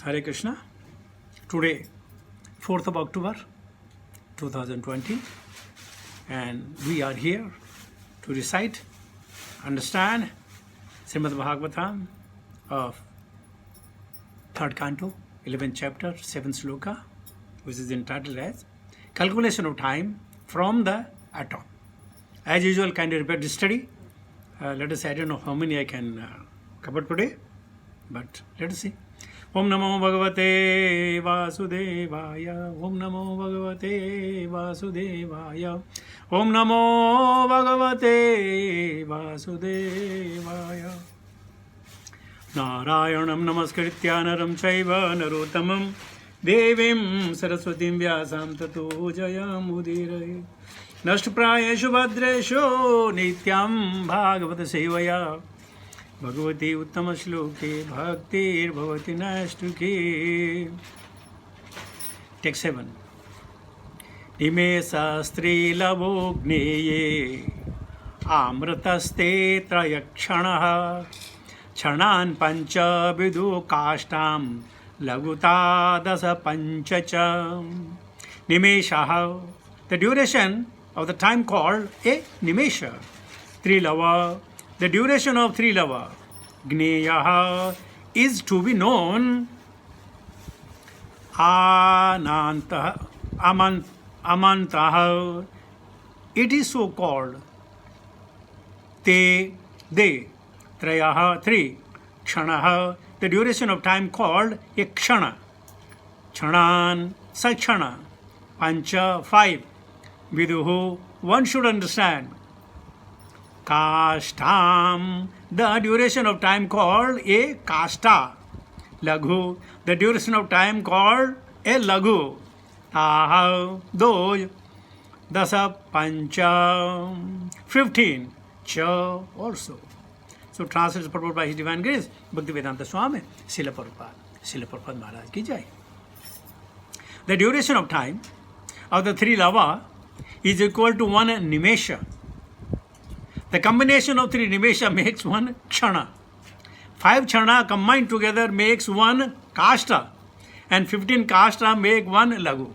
Hare Krishna. Today, 4th of October 2020, and we are here to recite, understand Srimad Bhagavatam of 3rd canto, 11th chapter, 7th sloka, which is entitled as Calculation of Time from the Atom. As usual, kind of repeat the study. Let us see, I don't know how many I can cover today, but let us see. Om Namo Bhagavate Vasudevaya. Om Namo Bhagavate Vasudevaya. Om Namo Bhagavate Vasudevaya. Narayanam Namaskritya Naram Chaiva Narottamam Devim Saraswatim Vyasam Tato Jayam Udiraye. Nashtaprayeshu Bhadreshu Nityam Bhagavata Sevaya. Bhagwati उत्तम श्लोके भक्तिर्भवति नैष्ठुके. Text 7. निमेष स्त्रीलवो ज्ञेये आमृतस्ते त्रयक्षणः क्षणान् पञ्चविदु काष्ठां लघुता दश पञ्च च. निमेषः, the duration of the time called a nimesha. Trilava, the duration of Trilava. Gneyaha is to be known. Anantaha, amantaha, it is so called. They, Trayaha, 3. Kshanaha, the duration of time called a kshana. Kshanan, sakshana. Pancha, 5. Viduhu, one should understand. Kashtam, the duration of time called a kashta. Laghu, the duration of time called a laghu. Taha, those. Dasa, pancha, 15. Cha, also. So translated purport by His Divine Grace, Bhaktivedanta Swami, Srila Prabhupada Maharaj ki jai. The duration of time of the 3 lava is equal to 1 nimesha. The combination of 3 nimesha makes 1 kshana. 5 kshana combined together makes 1 kashta. And 15 kashta make 1 laghu.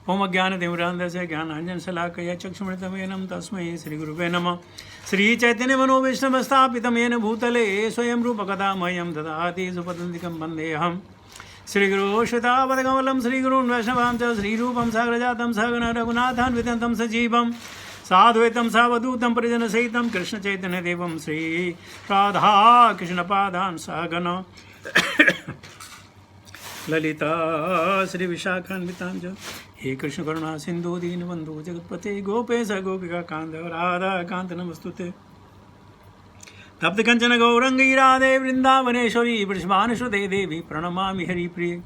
Om Ajnana Timirandasya Jnananjana Salakaya Chakshumritam Tasmai Sri Guruve Namah. Sri Chaitanya Mano Vaishnavastapitam Yena Bhutale Swayam Rupa Kadamayam Dadati Supatantikam Bandeham. Sri Guru Shvetavadakamalam Sri Gurun Vaishnavam Cha Sri Rupam Sagrajatam Sagana Raghunathan Vidantam Sajivam Sadhvetam Savadutam Parijana Saitam Krishna Chaitanya Devam Sri Radha Krishna Padan Sagana Lalita Sri Vishakhan Vitanja He Krishna Karuna Sindhu Deenabandhu Jagatpate Gopesa Gopika Kanda Radha Kanta Namastute Tapta Kanchana Gaurangi Radhe Vrindavaneshwari Vrishmaneshwade Devi Pranamami Hari Priya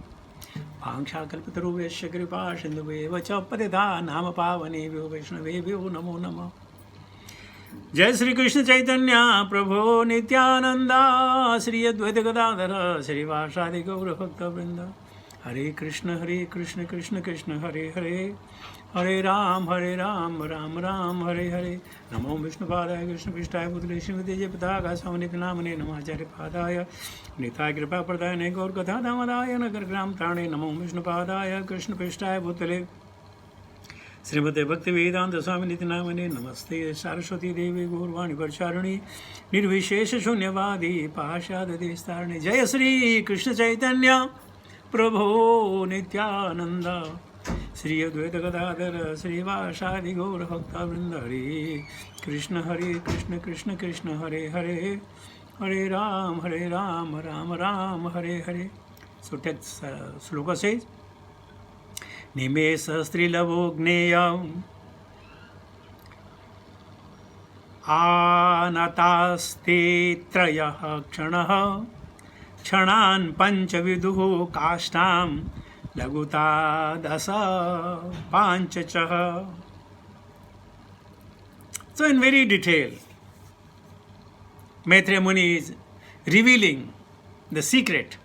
Bhangsha Kalpataru Vesha Kripa Sindhuve Vachapadeda Nama Pavane Vyo Vaishnave Vyo Namo Nama. Jai Sri Krishna Chaitanya Prabhu Nityananda Sri Advaita Gadadhara Sri Vasadi Gaura Bhakta Vrinda. Hare Krishna Krishna Krishna Hare Hare Hare Ram Ram Ram Hare Hare. Namo Vishnu Padaya Krishna Pishtaya Putale Srimati Jayapataka Samani Namane Namacharya Padaya Nithaya Kripa Pradayane Gaur Katha Damadaya Nagar Gram Tane. Namo Vishnu Padaya Krishna Pishtaya Putale Srimate Bhaktivedanta Swami Namane. Namaste Saraswati Devi Gaurvani Varcharani Nirvishesha Shunyavadi Pashadade Starne. Jaya Sri Krishna Chaitanya Prabhu Nityananda Sri Advaita Gadadhara Sri Vasadi Gaura Bhakta Vrinda. Hare Krishna Krishna Hare Hare Hare Ram Ram Hare Hare. So text sloka says Nimesa Strilavo Gneyam Anataste Trayah Kshanaha Kshanan Panchaviduhu Kashtam Laguta Dasa Panchachaha. So in very detail, Maitreya Muni is revealing the secret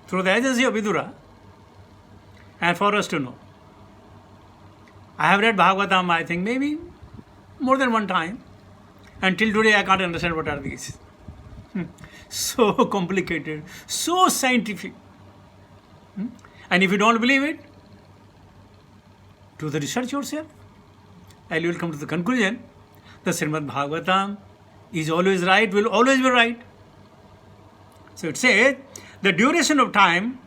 through the agency of Vidura and for us to know. I have read Bhagavatam, I think maybe more than one time, and till today I can't understand what are these. So complicated, so scientific. And if you don't believe it, do the research yourself, and you will come to the conclusion the Srimad Bhagavatam is always right, will always be right. So it says the duration of time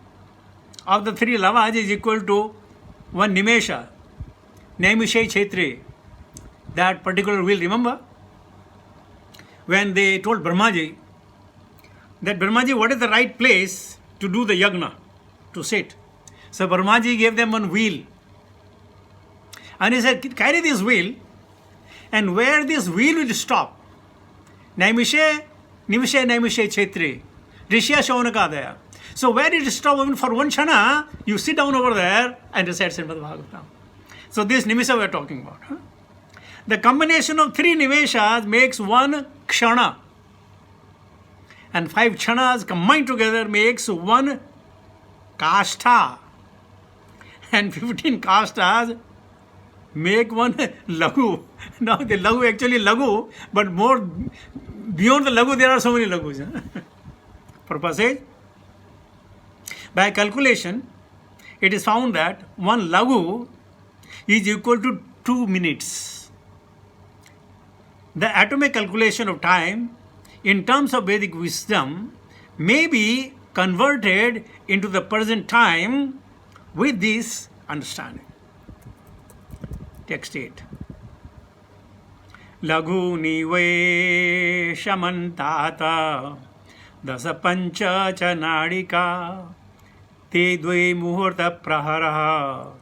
of the three lavas is equal to one nimesha, Naimishe Kshetre. That particular wheel, remember? When they told Brahmaji that Brahmaji, what is the right place to do the yagna, to sit? So Brahmaji gave them one wheel. And he said, carry this wheel, and where this wheel will stop, Naimishe Kshetre, Rishya Shaunakadaya. So where it stop, even for one shana, you sit down over there and recite Srimad Bhagavatam. So this nimesha we are talking about. Huh? The combination of three nimeshas makes one kshana. And 5 kshanas combined together makes one kashta. And 15 kashtas make one lagu. Now the lagu actually lagu, but more beyond the lagu there are so many lagus. Purpose is, by calculation, it is found that one lagu is equal to 2 minutes. The atomic calculation of time in terms of Vedic wisdom may be converted into the present time with this understanding. Text 8. Lagu nive shamantata dasa pancha chanadika te dve muhurta praharaha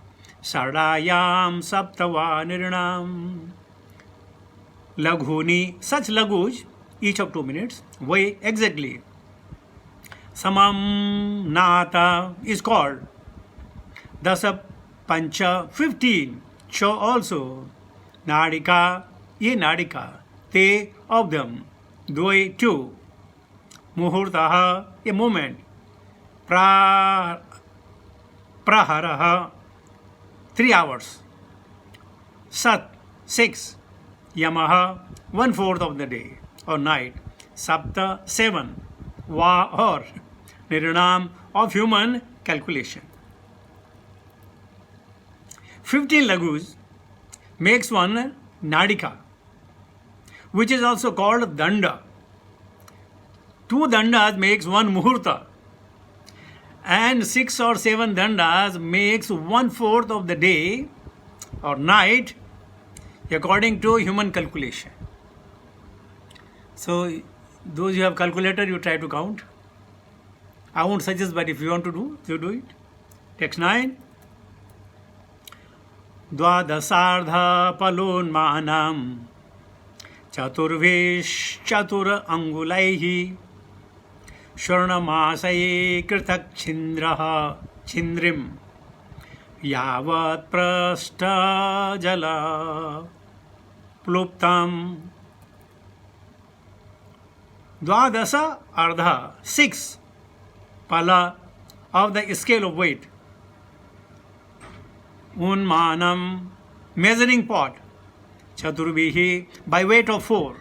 sardayam saptava nirnam. Laghuni, such lagus, each of 2 minutes, way exactly. Samam nata is called. Dasa pancha, 15. Cho also. Nadika, ye nadika. Te, of them. Dve, 2. Muhurtaha, a moment. Praharaha, 3 hours. Sat, 6. Yamaha, 1/4 of the day or night. Sapta, 7. Va, or Niranam, of human calculation. 15 lagus makes one nadika, which is also called danda. 2 dandas makes one muhurta, and 6 or 7 dandas makes 1/4 of the day or night according to human calculation. So those who have calculator, you try to count. I won't suggest, but if you want to do, you do it. Text 9. Dvadasardha palonmanam chaturvesh chatur angulaihi shwarnamasaye kritak chindraha chindrim yavat prasta jala pluptam. Dvadasa ardha, 6 pala of the scale of weight. Unmanam, measuring pot. Chaturvihi, by weight of 4.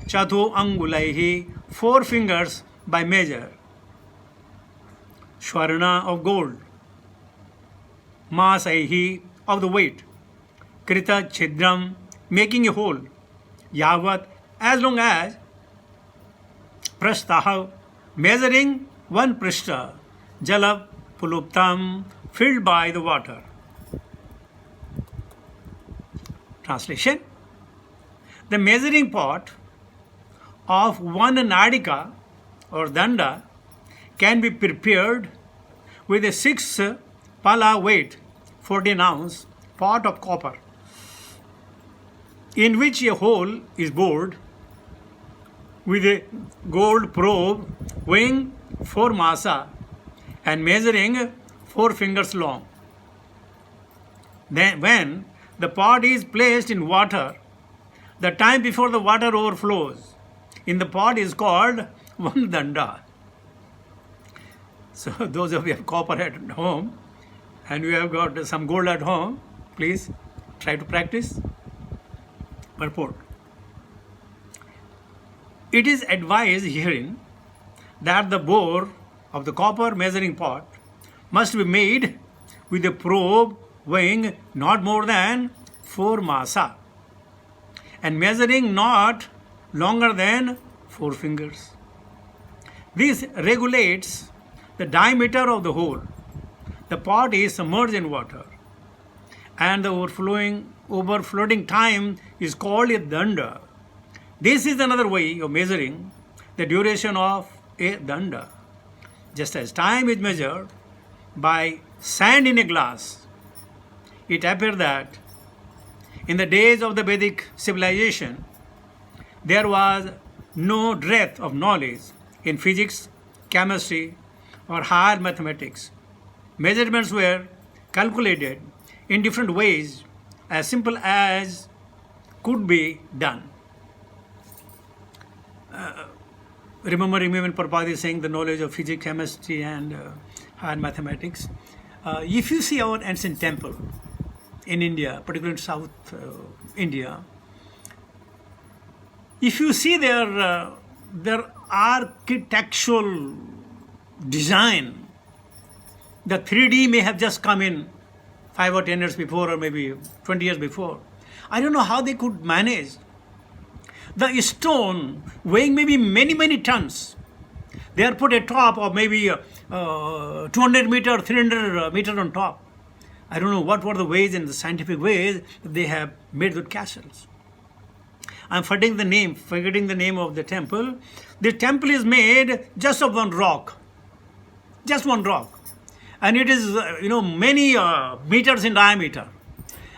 Chatu angulaihi, 4 fingers by measure. Shwarna, of gold. Masaihi, of the weight. Krita chidram, making a hole. Yavat, as long as. Prastaha, measuring 1 prishta. Jala puluptam, filled by the water. Translation. The measuring pot of 1 nadika or danda can be prepared with a 6 pala weight, 14 ounce pot of copper, in which a hole is bored with a gold probe weighing 4 masa and measuring 4 fingers long. Then when the pot is placed in water, the time before the water overflows in the pot is called 1 danda. So those of you have copper at home and you have got some gold at home, please try to practice. Purport. It is advised herein that the bore of the copper measuring pot must be made with a probe weighing not more than 4 masa and measuring not longer than 4 fingers. This regulates the diameter of the hole. The pot is submerged in water and the overflowing time is called a danda. This is another way of measuring the duration of a danda. Just as time is measured by sand in a glass, it appears that in the days of the Vedic civilization, there was no breadth of knowledge in physics, chemistry, or higher mathematics. Measurements were calculated in different ways as simple as could be done. Remembering when Prabhupada is saying the knowledge of physics, chemistry, and higher mathematics. If you see our ancient temple in India, particularly in South India, if you see their architectural design, the 3D may have just come in 5 or 10 years before, or maybe 20 years before. I don't know how they could manage. The stone weighing maybe many tons, they are put a top of maybe 200 meter, 300 meter on top. I don't know what were the ways and the scientific ways that they have made good castles. I'm forgetting the name of the temple. The temple is made just of one rock. Just one rock. And it is, many meters in diameter.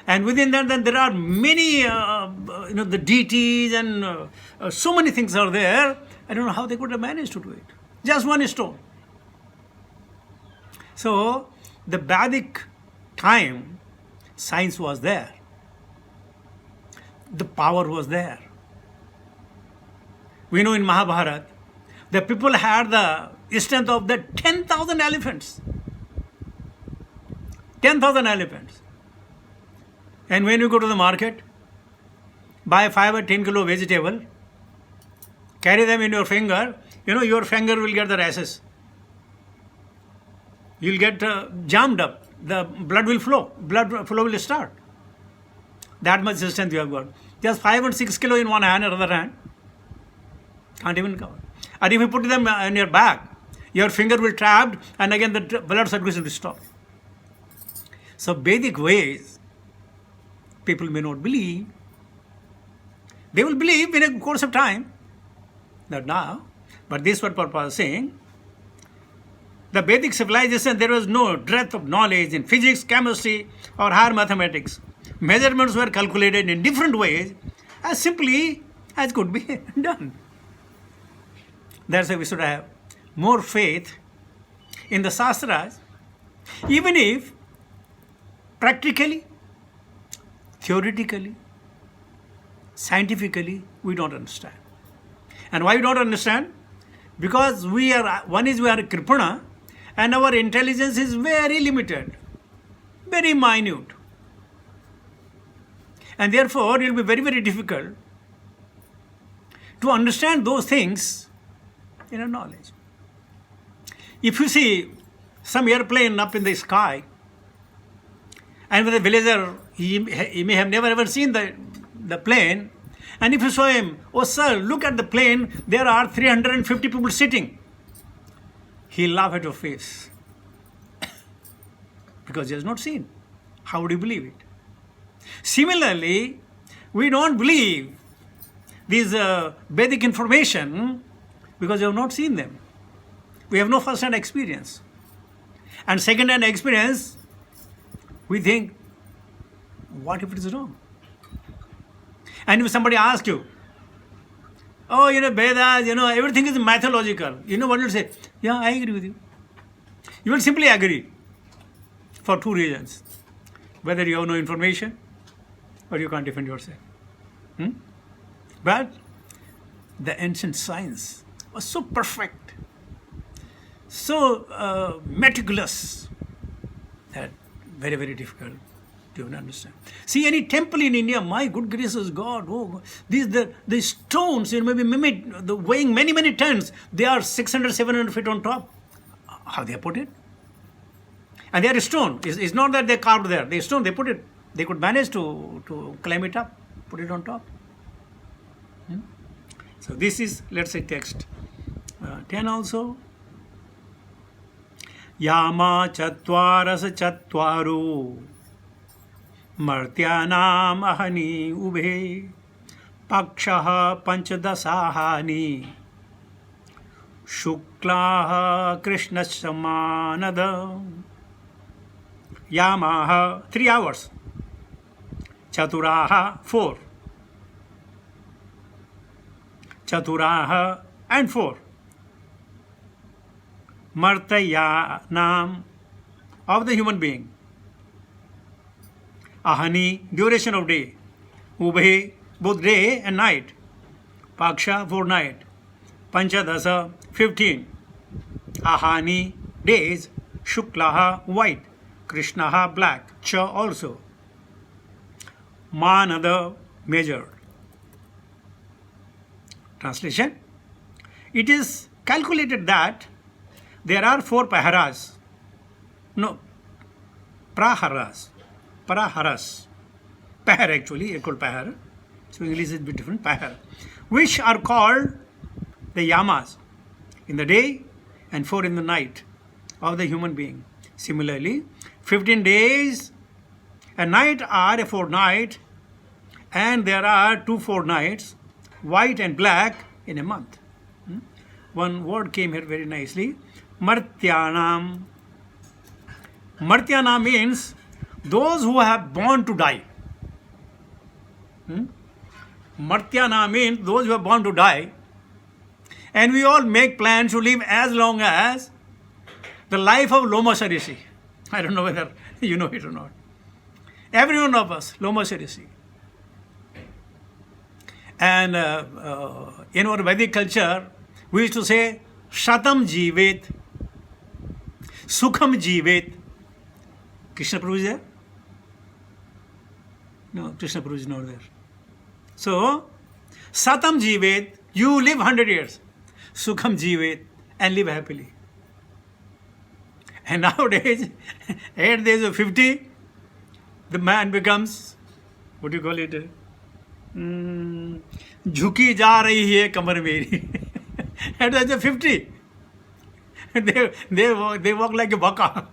And within that, then there are many, the deities and so many things are there. I don't know how they could have managed to do it. Just one stone. So, the Vedic time, science was there. The power was there. We know in Mahabharata, the people had the strength of the 10,000 elephants. 10,000 elephants. And when you go to the market, buy 5 or 10 kilo vegetable, carry them in your finger, your finger will get the rashes. You'll get jammed up. The blood will flow. Blood flow will start. That much strength you have got. Just 5 and 6 kilo in one hand or other hand. Can't even cover. And if you put them in your back, your finger will trapped and again the blood circulation will stop. So Vedic ways, people may not believe. They will believe in a course of time. Not now. But this is what Prabhupada is saying. The Vedic civilization, there was no breadth of knowledge in physics, chemistry, or higher mathematics. Measurements were calculated in different ways, as simply as could be done. That's why we should have more faith in the Shastras, even if practically, theoretically, scientifically, we don't understand. And why we don't understand? Because we are Kripana, and our intelligence is very limited, very minute. And therefore, it will be very difficult to understand those things in our knowledge. If you see some airplane up in the sky, and with a villager, he may have never ever seen the plane, and if you show him, oh sir, look at the plane, there are 350 people sitting, he'll laugh at your face. Because he has not seen. How would you believe it? Similarly, we don't believe these Vedic information because we have not seen them. We have no first-hand experience. And second-hand experience, we think, what if it is wrong? And if somebody asks you, oh, Vedas, everything is mythological. What you'll say? Yeah, I agree with you. You will simply agree for two reasons. Whether you have no information or you can't defend yourself. But the ancient science was so perfect, so meticulous, that very difficult to even understand. See, any temple in India, my good gracious God, the stones, maybe weighing many tons, they are 600, 700 feet on top. How they put it? And they are stone. It's not that they carved there. They stone, they put it, they could manage to climb it up, put it on top. So this is, let's say, text 10 also. Yama chatvaras chatvaru martyanam ahani ubhe pakshaha panchadasahani shuklaha krishna samanada. Yamaha 3 hours, chaturaha 4, chaturaha and 4. Martayanam of the human being. Ahani, duration of day. Ubhe, both day and night. Paksha, for night. Panchadasa, 15. Ahani, days. Shuklaha, white. Krishnaha, black. Cha also. Manada, measured. Translation. It is calculated that there are 4 paharas. No, praharas. Praharas. Pahar actually, called pahar. So English is a bit different. Pahar. Which are called the yamas in the day and 4 in the night of the human being. Similarly, 15 days a night are a fortnight, and there are 2 fortnights, white and black, in a month. One word came here very nicely. Martyanam. Martyana means those who have born to die. Martyana means those who are born to die. And we all make plans to live as long as the life of Loma Rishi. I don't know whether you know it or not. Every one of us, Loma Rishi. And in our Vedic culture, we used to say, Shatam Jivet, Sukham Jivet. Krishna Prabhu is there? No, Krishna Prabhu is not there. So, Satam Jivet, you live 100 years. Sukham Jivet, and live happily. And nowadays, at the age of 50, the man becomes, what do you call it? झुकी जा रही है कमर मेरी. At the age of 50, they walk like a baka.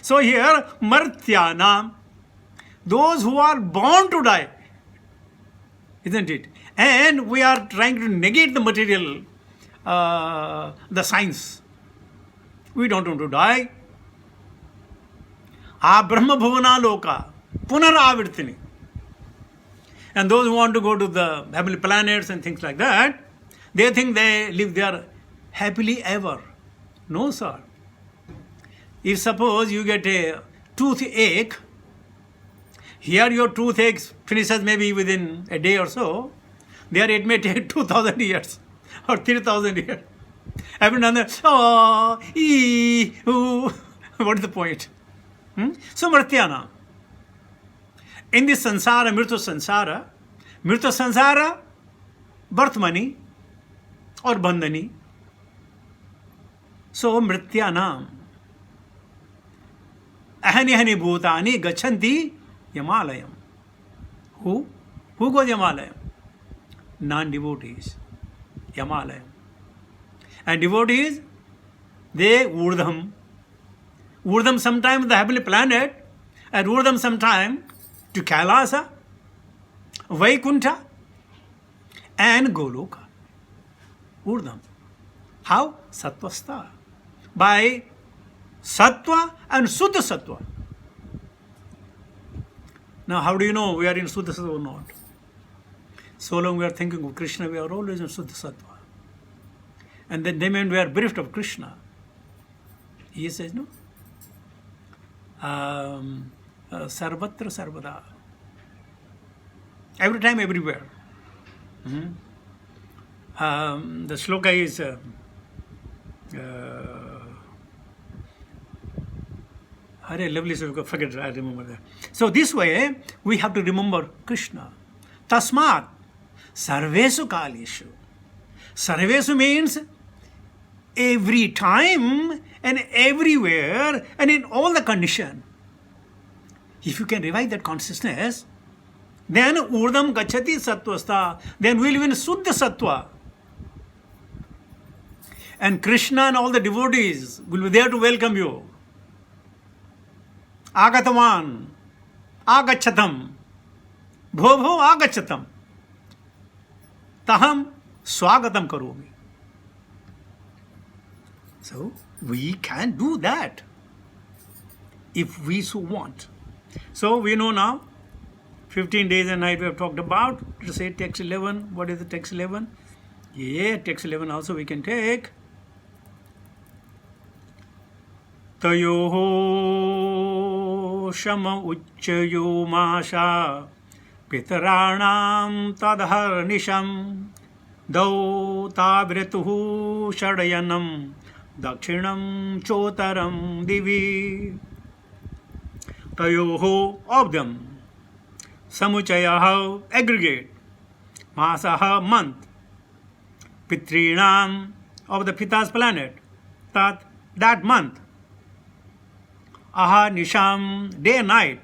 So here, Martyana, those who are born to die, isn't it? And we are trying to negate the material, the science. We don't want to die. Brahma bhuvana loka, punaravirtini. And those who want to go to the heavenly planets and things like that, they think they live there happily ever. No, sir. If suppose you get a toothache, here your toothache finishes maybe within a day or so, there it may take 2,000 years or 3,000 years. Every now and then, oh, ee, ooh. What is the point? So, Martyana. In this sansara, mrita sansara, birth money or bandhani. So, mrityana. Ahani hani bhutani gachanti Yamalayam. Who? Who goes Yamalayam? Non-devotees. Yamalayam. And devotees, they urdham. Urdham sometime the heavenly planet, and urdham sometime to Kailasa, Vaikuntha, and Goloka. Urdham. How? Sattvastha. By Sattva and Suddha Sattva. Now, how do you know we are in Suddha Sattva or not? So long we are thinking of Krishna, we are always in Suddha Sattva. And then they mean we are bereft of Krishna. He says, no? Sarvatra Sarvada. Every time, everywhere. The shloka is lovely shloka, forget it, I remember that. So this way, we have to remember Krishna. Tasmat, sarvesu kaleshu. Sarvesu means every time and everywhere and in all the condition. If you can revive that consciousness, then urdam gacchati sattvastha, then we live in Suddha Sattva. And Krishna and all the devotees will be there to welcome you. Agatavan, agachatam, bho agachatam, taham swagatam karomi. So, we can do that if we so want. So, we know now, 15 days and night we have talked about. Let's say text 11. What is the text 11? Yeah, text 11 also we can take. Tayoho shama uchchayo masha pitaranam tadharnisham dau tabretuhu shadayanam dakshinam chotaram divi. Tayoho, of them, samuchayaha, aggregate, masaha, month, pitrinam, of the Pita's planet, that month, aha, nisham, day and night,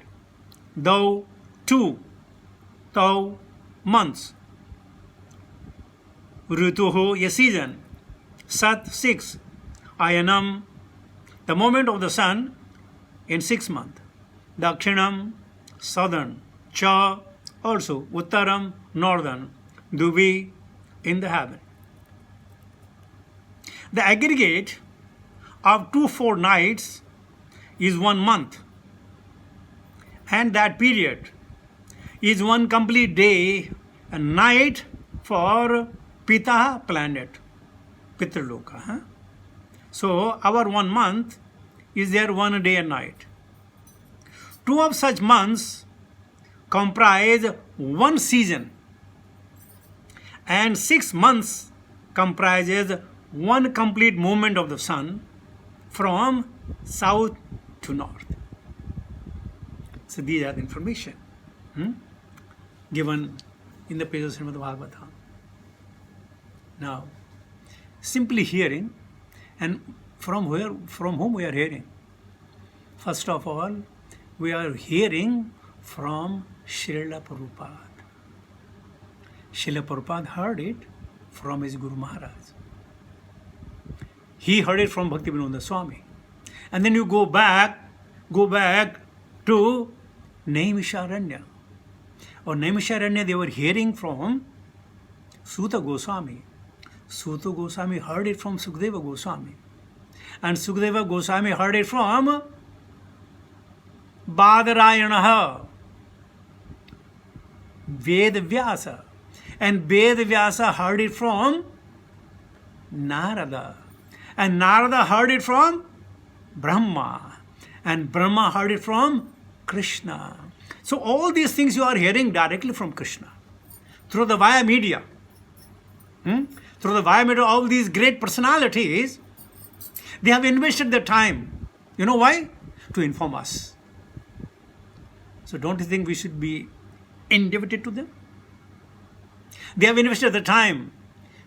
thou, 2, thou, months, rituhu, a season, sat, 6, ayanam, the moment of the sun in 6 months, dakshinam, southern, cha, also, uttaram, northern, duvi, in the heaven. The aggregate of 2 fortnights is 1 month, and that period is 1 complete day and night for Pita planet, Pitraloka. Huh? So our 1 month is there 1 day and night. 2 of such months comprise 1 season, and 6 months comprises 1 complete movement of the sun from south to north. So these are the information given in the pages of Srimad Bhagavatam. Now, simply hearing, and from whom we are hearing? First of all, we are hearing from Srila Prabhupada. Srila Prabhupada heard it from his Guru Maharaj. He heard it from Bhaktivinoda Swami. And then you go back to Naimisharanya. Or Naimisharanya, they were hearing from Suta Goswami. Suta Goswami heard it from Sukadeva Goswami. And Sukadeva Goswami heard it from Badarayanaha, Vedvyasa. And Vedvyasa heard it from Narada. And Narada heard it from Brahma. And Brahma heard it from Krishna. So all these things you are hearing directly from Krishna. Through the via media. Through the via media, all these great personalities, they have invested their time. You know why? To inform us. So don't you think we should be indebted to them? They have invested the time.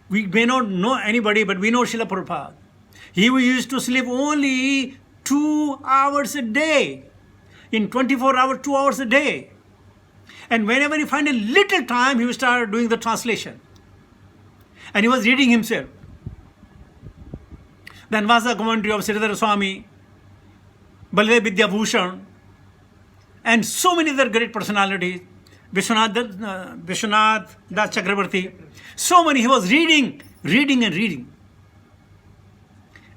We may not know anybody, but we know Srila Prabhupada. He used to sleep only 2 hours a day. In 24 hours, 2 hours a day. And whenever he find a little time, he will start doing the translation. And he was reading himself. Then was the commentary of Sridhar Swami, Baladev Vidyabhushan, and so many other great personalities, Vishwanath Das Chakravarti. So many, he was reading.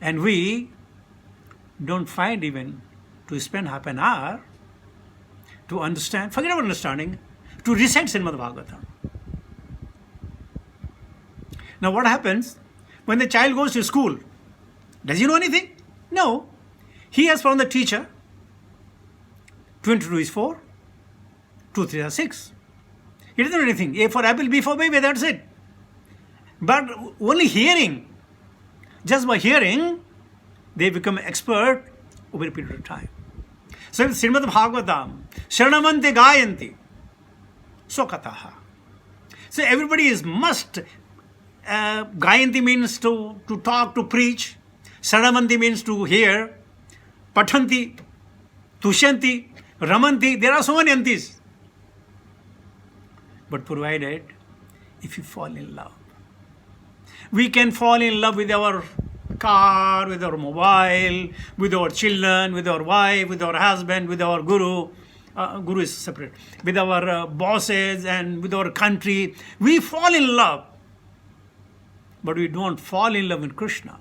And we don't find even to spend half an hour to understand, forget about understanding, to recite Srimad Bhagavatam. Now what happens when the child goes to school? Does he know anything? No. He has found the teacher. 2 into 2 is 4. 2, 3 are 6. He doesn't know anything. A for apple, B for baby, that's it. But only hearing, just by hearing, they become expert over a period of time. So in Srimad Bhagavatam, Sharanamante Gayanti, Sokataha. So everybody is must, Gayanti means to talk, to preach. Saramanti means to hear. Pathanti, Tushanti, Ramanti. There are so many antis. But provided if you fall in love. We can fall in love with our car, with our mobile, with our children, with our wife, with our husband, with our guru. Guru is separate. With our bosses and with our country. We fall in love. But we don't fall in love with Krishna.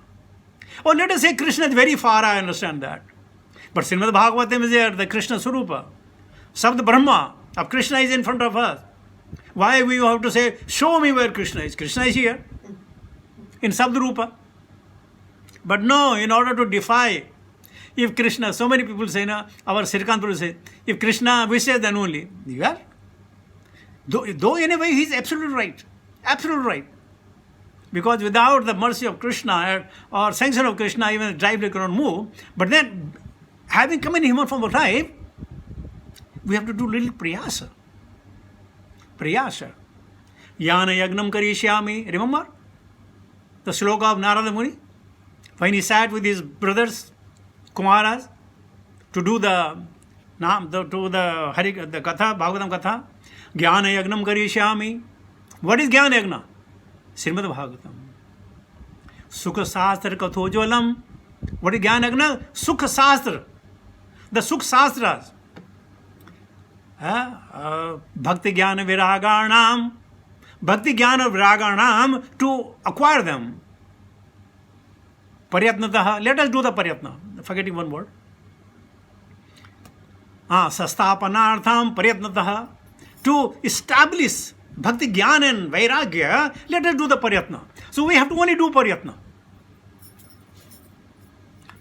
Or let us say Krishna is very far, I understand that. But Srimad Bhagavatam is there, the Krishna Swarupa. Sabda Brahma of Krishna is in front of us. Why we have to say, show me where Krishna is? Krishna is here. In Sabda Rupa. But no, in order to defy, if Krishna, so many people say, na, our Srikant Prabhu say, if Krishna wishes, then only. You are. Though in a way he is absolutely right. Absolutely right. Because without the mercy of Krishna or sanction of Krishna, even the drive cannot move. But then, having come in human form of life, we have to do little priyasa. Priyasa. Yana yagnam karishyami. Remember the sloka of Narada Muni? When he sat with his brothers, Kumaras, to do the Katha, Bhagavatam Katha. Jnana yagnam karishyami. What is Jnana yagna? Srimad Bhagavatam. Sukha Sastra Kathojalam. What is Jnana yagna? Sukha Sastra. The Sukha Sastras. Bhakti Jnana Viraganam. Bhakti Jnana Viraganam, to acquire them. Paryatnataha. Let us do the paryatna. Forgetting one word. Sastapanartham paryatnataha. To establish Bhakti Jnana and Vairagya, let us do the paryatna. So we have to only do paryatna.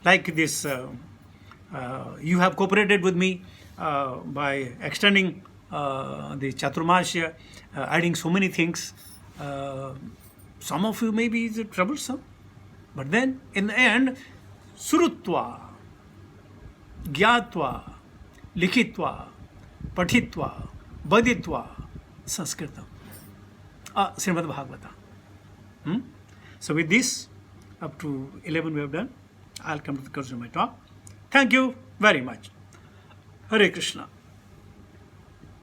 Like this, you have cooperated with me by extending the Chaturmasya, adding so many things. Some of you may be troublesome. But then, in the end, Surutva, Gyatva, Likhitva, Patitva, Baditva, Sanskritam. Srimad Bhagavatam. So with this, up to 11 we have done. I'll come to the conclusion of my talk. Thank you very much. Hare Krishna.